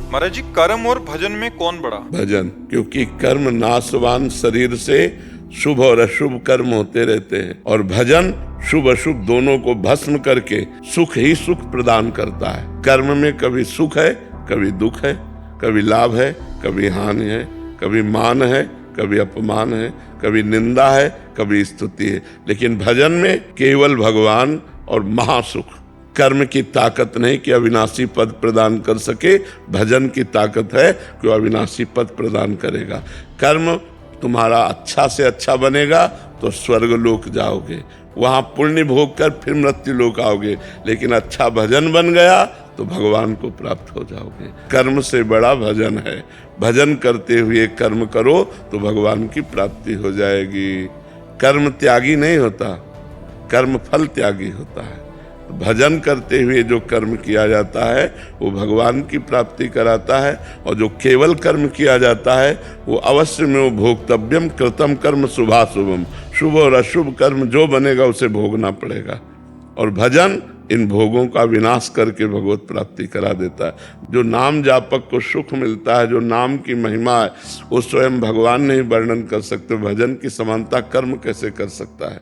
महाराज जी, कर्म और भजन में कौन बड़ा? भजन, क्योंकि कर्म नाशवान शरीर से शुभ और अशुभ कर्म होते रहते हैं, और भजन शुभ अशुभ दोनों को भस्म करके सुख ही सुख प्रदान करता है। कर्म में कभी सुख है, कभी दुख है, कभी लाभ है, कभी हानि है, कभी मान है, कभी अपमान है, कभी निंदा है, कभी स्तुति है। लेकिन भजन में केवल भगवान और महासुख। कर्म की ताकत नहीं कि अविनाशी पद प्रदान कर सके, भजन की ताकत है कि अविनाशी पद प्रदान करेगा। कर्म तुम्हारा अच्छा से अच्छा बनेगा तो स्वर्ग लोक जाओगे, वहां पुण्य भोग कर फिर मृत्यु लोक आओगे। लेकिन अच्छा भजन बन गया तो भगवान को प्राप्त हो जाओगे। कर्म से बड़ा भजन है। भजन करते हुए कर्म करो तो भगवान की प्राप्ति हो जाएगी। कर्म त्यागी नहीं होता, कर्म फल त्यागी होता है। भजन करते हुए जो कर्म किया जाता है वो भगवान की प्राप्ति कराता है, और जो केवल कर्म किया जाता है वो अवश्य में वो भोक्तव्यम कृतम कर्म शुभाशुभम। शुभ और अशुभ कर्म जो बनेगा उसे भोगना पड़ेगा। और भजन इन भोगों का विनाश करके भगवत प्राप्ति करा देता है। जो नाम जापक को सुख मिलता है, जो नाम की महिमा है, वो स्वयं भगवान नहीं वर्णन कर सकते। भजन की समानता कर्म कैसे कर सकता है?